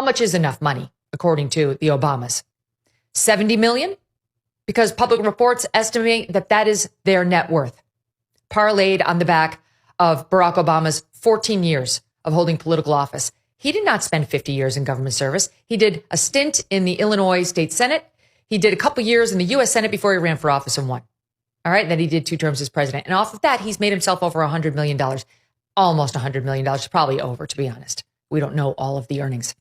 much is enough money, according to the Obamas? 70 million? Because public reports estimate that that is their net worth, parlayed on the back of Barack Obama's 14 years of holding political office. He did not spend 50 years in government service. He did a stint in the Illinois State Senate. He did a couple years in the U.S. Senate before he ran for office and won. All right. Then he did 2 terms as president. And off of that, he's made himself over $100 million, almost $100 million, probably over, to be honest. We don't know all of the earnings.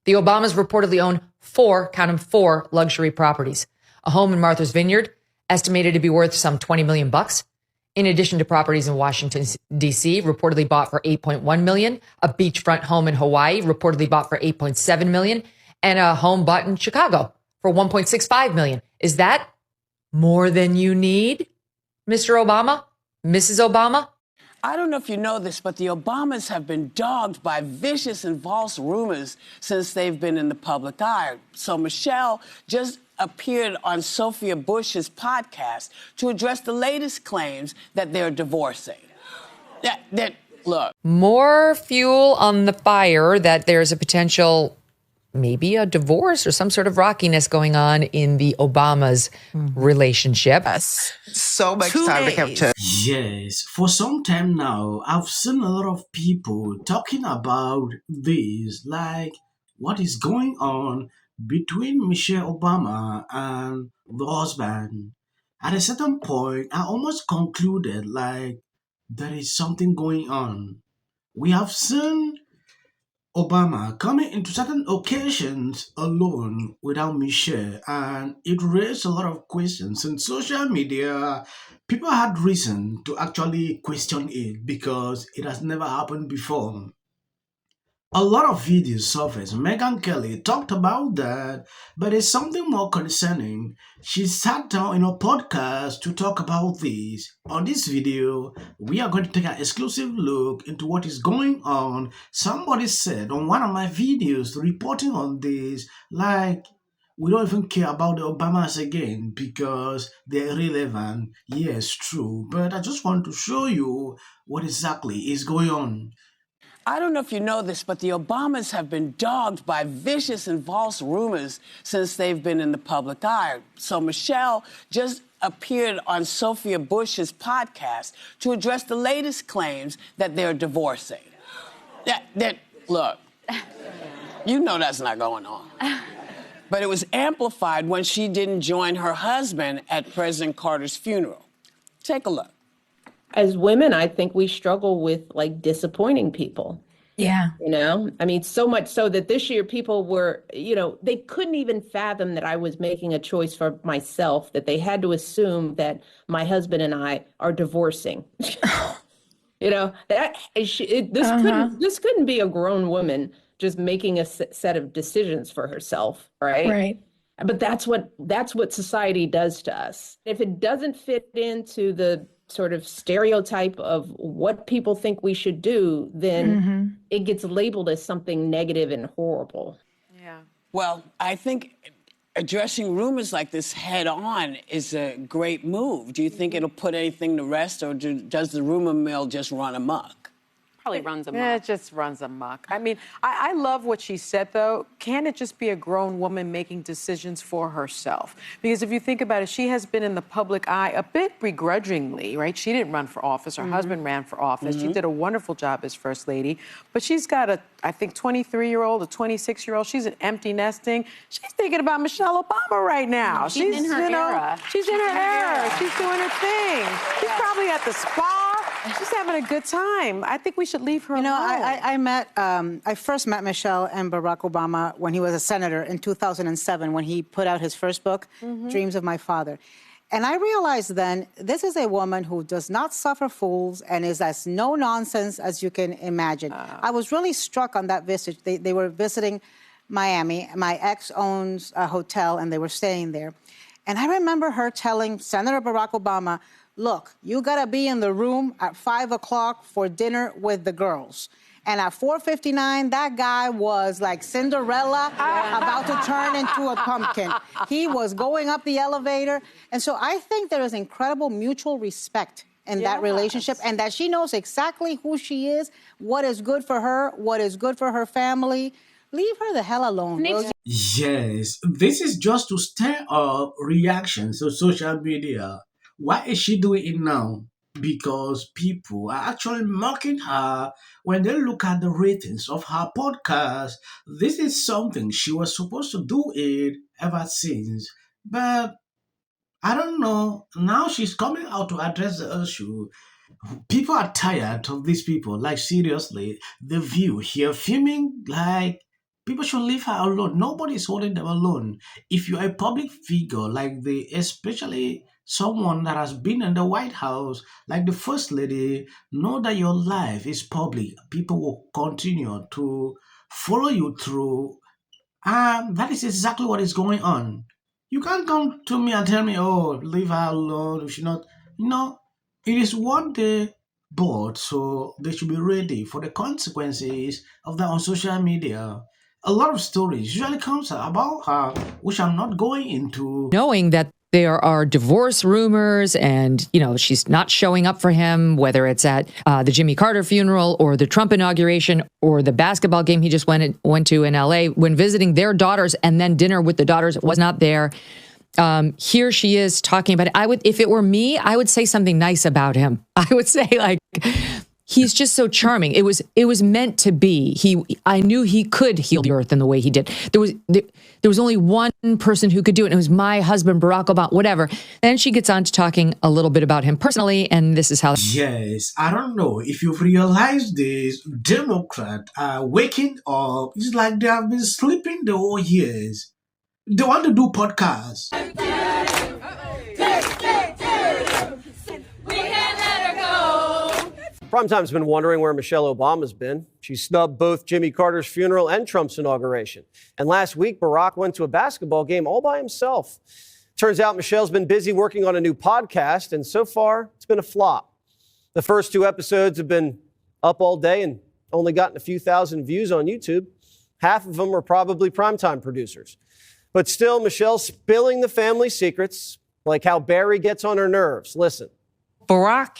The Obamas reportedly own 4, count them 4 luxury properties. A home in Martha's Vineyard, estimated to be worth some $20 million, in addition to properties in Washington, D.C., reportedly bought for $8.1 million, a beachfront home in Hawaii, reportedly bought for $8.7 million, and a home bought in Chicago for $1.65 million. Is that more than you need, Mr. Obama, Mrs. Obama? I don't know if you know this, but the Obamas have been dogged by vicious and false rumors since they've been in the public eye. So Michelle just appeared on Sophia Bush's podcast to address the latest claims that they're divorcing. Look. More fuel on the fire that there's a potential, maybe a divorce or some sort of rockiness going on in the Obamas' relationship. Yes. So much time to capture. Yes, for some time now, I've seen a lot of people talking about this, like what is going on between Michelle Obama and the husband. At a certain point, I almost concluded like there is something going on. We have seen Obama coming into certain occasions alone without Michelle, and it raised a lot of questions. In social media, people had reason to actually question it because it has never happened before. A lot of videos surfaced. Megyn Kelly talked about that, but there's something more concerning. She sat down in a podcast to talk about this. On this video, we are going to take an exclusive look into what is going on. Somebody said on one of my videos reporting on this, like, we don't even care about the Obamas again because they're irrelevant. Yes, true. But I just want to show you what exactly is going on. I don't know if you know this, but the Obamas have been dogged by vicious and false rumors since they've been in the public eye. So Michelle just appeared on Sophia Bush's podcast to address the latest claims that they're divorcing. Look, you know that's not going on. But it was amplified when she didn't join her husband at President Carter's funeral. Take a look. As women, I think we struggle with like disappointing people. Yeah. You know, I mean, so much so that this year people were, you know, they couldn't even fathom that I was making a choice for myself, that they had to assume that my husband and I are divorcing. You know, this couldn't be a grown woman just making a set of decisions for herself. Right. Right. But that's what society does to us. If it doesn't fit into the sort of stereotype of what people think we should do, then it gets labeled as something negative and horrible. Yeah. Well, I think addressing rumors like this head on is a great move. Do you think it'll put anything to rest, or does the rumor mill just run amok? Probably runs amok. Yeah, it just runs amok. I mean, I love what she said, though. Can it just be a grown woman making decisions for herself? Because if you think about it, she has been in the public eye a bit begrudgingly, right? She didn't run for office. Her husband ran for office. She did a wonderful job as First Lady. But she's got a, I think, 23-year-old, a 26-year-old. She's an empty nesting. She's thinking about Michelle Obama right now. She's in her era. She's in her era. She's doing her thing. She's probably at the spa. She's having a good time. I think we should leave her alone. I first met Michelle and Barack Obama when he was a senator in 2007, when he put out his first book, Dreams of My Father. And I realized then, this is a woman who does not suffer fools and is as no nonsense as you can imagine. I was really struck on that visit. They were visiting Miami. My ex owns a hotel, and they were staying there. And I remember her telling Senator Barack Obama, look, you got to be in the room at 5 o'clock for dinner with the girls. And at 4:59, that guy was like Cinderella about to turn into a pumpkin. He was going up the elevator. And so I think there is incredible mutual respect in that relationship, and that she knows exactly who she is, what is good for her, what is good for her family. Leave her the hell alone. Will you? Yes, this is just to stir up reactions on social media. Why is she doing it now? Because people are actually mocking her when they look at the ratings of her podcast. This is something she was supposed to do it ever since. But I don't know. Now she's coming out to address the issue. People are tired of these people. Like, seriously, the view here filming, like, people should leave her alone. Nobody's holding them alone. If you're a public figure, like especially someone that has been in the White House, like the First Lady, know that your life is public. People will continue to follow you through, that is exactly what is going on. You can't come to me and tell me, oh, leave her alone. We should not. You know, it is one day bored, so they should be ready for the consequences of that on social media. A lot of stories usually comes out about her, which I'm not going into. Knowing that there are divorce rumors and, she's not showing up for him, whether it's at the Jimmy Carter funeral or the Trump inauguration or the basketball game he just went to in LA, when visiting their daughters and then dinner with the daughters was not there. Here she is talking about it. If it were me, I would say something nice about him. I would say, like, he's just so charming. It was meant to be. I knew he could heal the earth in the way he did. There was only one person who could do it, and it was my husband, Barack Obama, whatever. Then she gets on to talking a little bit about him personally, and this is how. Yes, I don't know if you've realized this. Democrats are waking up. It's like they have been sleeping the whole years. They want to do podcasts. Primetime's been wondering where Michelle Obama's been. She snubbed both Jimmy Carter's funeral and Trump's inauguration. And last week, Barack went to a basketball game all by himself. Turns out Michelle's been busy working on a new podcast, and so far, it's been a flop. The first 2 episodes have been up all day and only gotten a few thousand views on YouTube. Half of them are probably Primetime producers. But still, Michelle's spilling the family secrets, like how Barry gets on her nerves. Listen. Barack,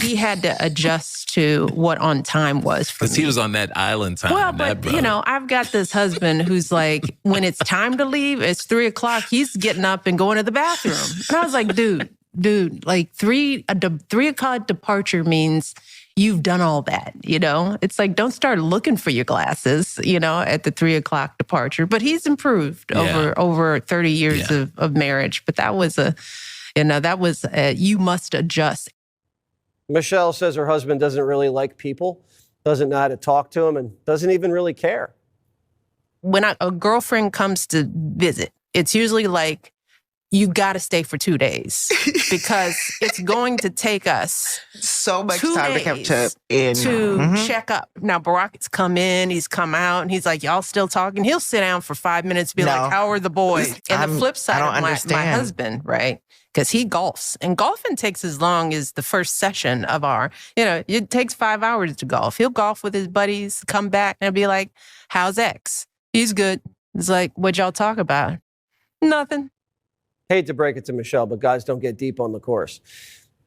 he had to adjust to what on time was for me. Because he was on that island time. Well, but, I've got this husband who's like, when it's time to leave, it's 3:00, he's getting up and going to the bathroom. And I was like, dude, like 3:00 departure means you've done all that, It's like, don't start looking for your glasses, at the 3:00 departure. But he's improved over 30 years of marriage. But that was you must adjust. Michelle says her husband doesn't really like people, doesn't know how to talk to him, and doesn't even really care. When a girlfriend comes to visit, it's usually like, you got to stay for 2 days because it's going to take us so much 2 time to days capture in to check up. Now, Barack has come in, he's come out, and he's like, y'all still talking? He'll sit down for 5 minutes, be like, how are the boys? And the flip side of my husband, right? Because he golfs, and golfing takes as long as the first session of it takes 5 hours to golf. He'll golf with his buddies, come back, and be like, how's X? He's good. It's like, what'd y'all talk about? Nothing. Hate to break it to Michelle, but guys don't get deep on the course.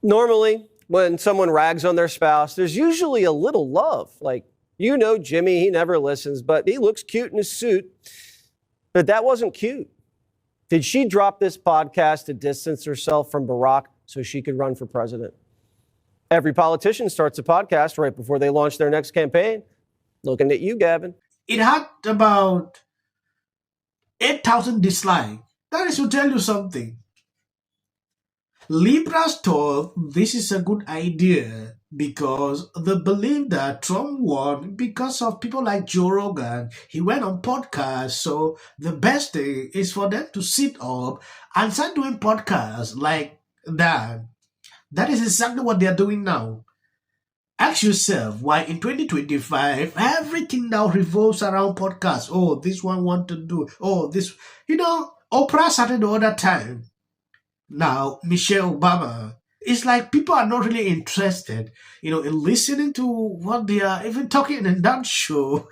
Normally, when someone rags on their spouse, there's usually a little love. Like, Jimmy, he never listens, but he looks cute in his suit. But that wasn't cute. Did she drop this podcast to distance herself from Barack so she could run for president? Every politician starts a podcast right before they launch their next campaign. Looking at you, Gavin. It had about 8,000 dislikes. That is to tell you something. Libras thought this is a good idea because they believe that Trump won because of people like Joe Rogan. He went on podcasts, so the best thing is for them to sit up and start doing podcasts like that. That is exactly what they are doing now. Ask yourself why in 2025, everything now revolves around podcasts. Oh, this one want to do. Oh, this, Oprah started the other time. Now, Michelle Obama, it's like people are not really interested, in listening to what they are even talking in that show.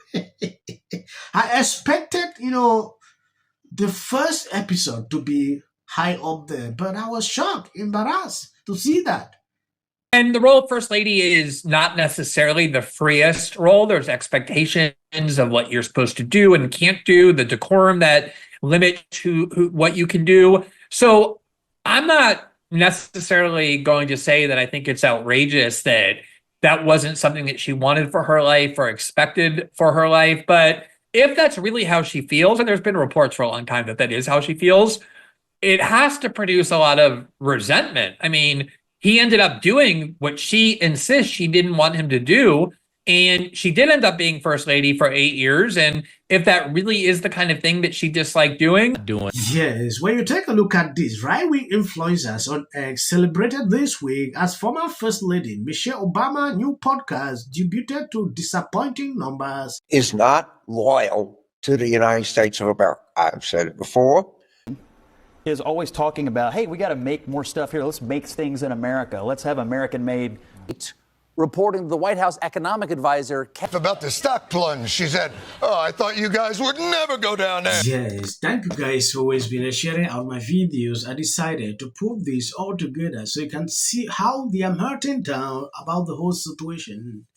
I expected, the first episode to be high up there, but I was shocked, embarrassed to see that. And the role of First Lady is not necessarily the freest role. There's expectations of what you're supposed to do and can't do, the decorum that limit what you can do. So I'm not necessarily going to say that I think it's outrageous that that wasn't something that she wanted for her life or expected for her life. But if that's really how she feels, and there's been reports for a long time that that is how she feels, it has to produce a lot of resentment. I mean, he ended up doing what she insists she didn't want him to do. And she did end up being First Lady for 8 years. And if that really is the kind of thing that she disliked doing. Yes, when you take a look at this, right-wing influencers on X celebrated this week as former First Lady Michelle Obama's new podcast debuted to disappointing numbers. Is not loyal to the United States of America. I've said it before. Is always talking about, hey, we got to make more stuff here. Let's make things in America. Let's have American-made. Reporting the White House economic advisor about the stock plunge. She said, "Oh, I thought you guys would never go down there." Yes, thank you guys for always been sharing out my videos. I decided to put this all together so you can see how they are melting down about the whole situation.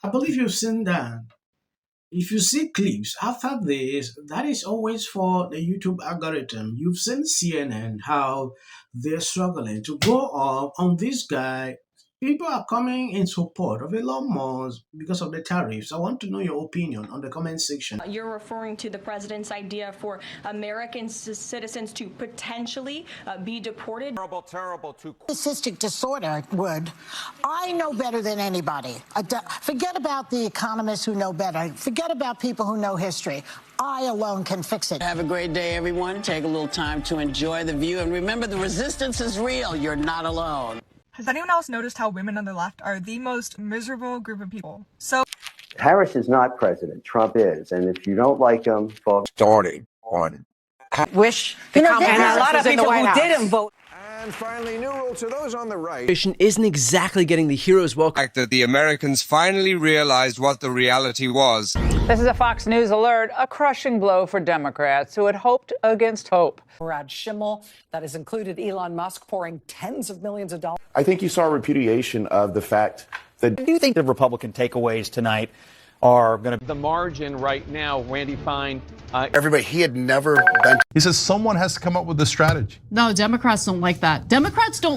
I believe you've seen that. If you see clips after this, that is always for the YouTube algorithm. You've seen CNN, how they're struggling to go up on this guy. People are coming in support of Elon Musk because of the tariffs. I want to know your opinion on the comment section. You're referring to the president's idea for American citizens to potentially be deported. Terrible. Narcissistic disorder would. I know better than anybody. Forget about the economists who know better. Forget about people who know history. I alone can fix it. Have a great day, everyone. Take a little time to enjoy the view. And remember, the resistance is real. You're not alone. Has anyone else noticed how women on the left are the most miserable group of people? So Harris is not president. Trump is. And if you don't like him, folks. Starting on. Wish the and a lot of people who didn't vote. And finally, new rule to those on the right. Isn't exactly getting the hero's welcome. That the Americans finally realized what the reality was. This is a Fox News alert, a crushing blow for Democrats who had hoped against hope. Brad Schimmel, that has included Elon Musk pouring tens of millions of dollars. I think you saw a repudiation of the fact that. Do you think the Republican takeaways tonight are going to. The margin right now, Randy Fine. Everybody, he had never been. He says someone has to come up with a strategy. No, Democrats don't like that. Democrats don't like